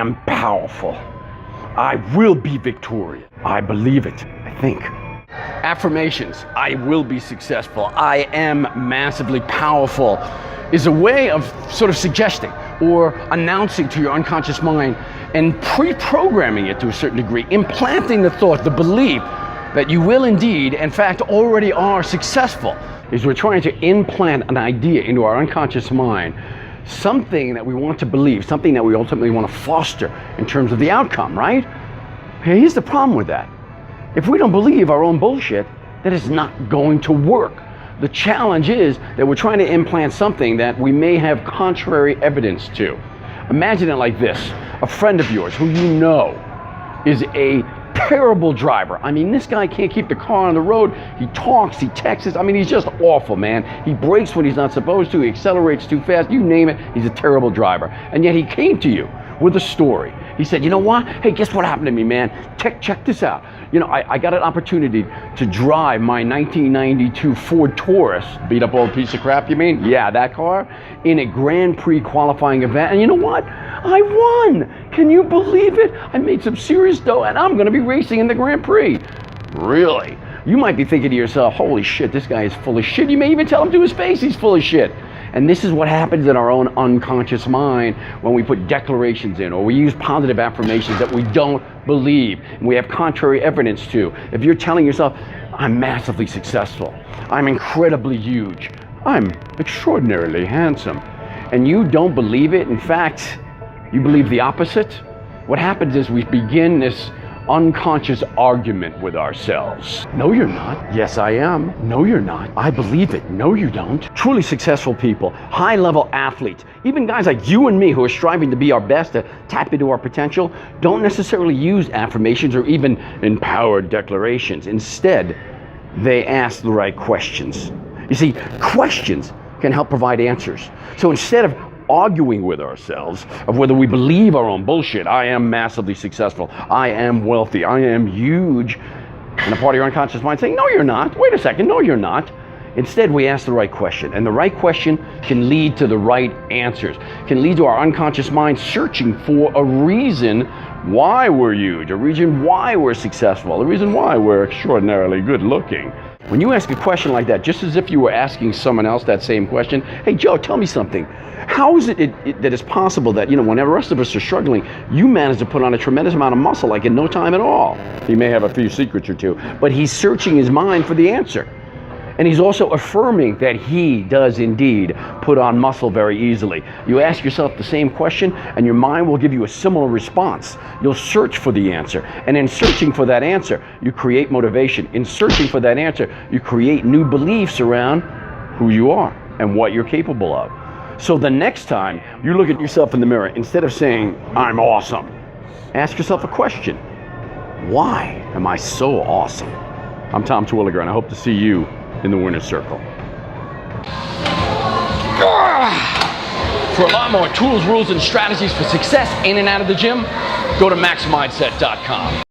am powerful. I will be victorious. I believe it. I think. Affirmations, I will be successful. I am massively powerful, is a way of sort of suggesting or announcing to your unconscious mind and pre-programming it to a certain degree, implanting the thought, the belief that you will indeed, in fact, already are successful. Is we're trying to implant an idea into our unconscious mind, something that we want to believe, something that we ultimately want to foster in terms of the outcome, right? Here's the problem with that. If we don't believe our own bullshit, that is not going to work. The challenge is that we're trying to implant something that we may have contrary evidence to. Imagine it like this. A friend of yours who you know is a terrible driver. I mean, this guy can't keep the car on the road. He talks, he texts. I mean, he's just awful, man. He brakes when he's not supposed to. He accelerates too fast. You name it, he's a terrible driver. And yet he came to you with a story. He said, you know what? Hey, guess what happened to me, man? Check this out. You know, I got an opportunity to drive my 1992 Ford Taurus, beat up old piece of crap, you mean? Yeah, that car, in a Grand Prix qualifying event. And you know what? I won. Can you believe it? I made some serious dough and I'm gonna be racing in the Grand Prix. Really? You might be thinking to yourself, holy shit, this guy is full of shit. You may even tell him to his face he's full of shit. And this is what happens in our own unconscious mind when we put declarations in or we use positive affirmations that we don't believe and we have contrary evidence to. If you're telling yourself, I'm massively successful, I'm incredibly huge, I'm extraordinarily handsome, and you don't believe it, in fact, you believe the opposite, what happens is we begin this unconscious argument with ourselves. No, you're not. Yes, I am. No, you're not. I believe it. No, you don't. Truly successful people, high-level athletes, even guys like you and me who are striving to be our best, to tap into our potential, don't necessarily use affirmations or even empowered declarations. Instead, they ask the right questions. You see, questions can help provide answers. So instead of arguing with ourselves of whether we believe our own bullshit, I am massively successful, I am wealthy, I am huge, and a part of your unconscious mind saying, no, you're not. Wait a second, no, you're not. Instead, we ask the right question, and the right question can lead to the right answers, can lead to our unconscious mind searching for a reason why we're huge, a reason why we're successful, a reason why we're extraordinarily good looking. When you ask a question like that, just as if you were asking someone else that same question, hey Joe, tell me something. How is it that it's possible that, you know, whenever the rest of us are struggling, you manage to put on a tremendous amount of muscle like in no time at all? He may have a few secrets or two, but he's searching his mind for the answer. And he's also affirming that he does indeed put on muscle very easily. You ask yourself the same question and your mind will give you a similar response. You'll search for the answer. And in searching for that answer, you create motivation. In searching for that answer, you create new beliefs around who you are and what you're capable of. So the next time you look at yourself in the mirror, instead of saying, I'm awesome, ask yourself a question. Why am I so awesome? I'm Tom Terwilliger, and I hope to see you in the winner's circle. For a lot more tools, rules, and strategies for success in and out of the gym, go to maxmindset.com.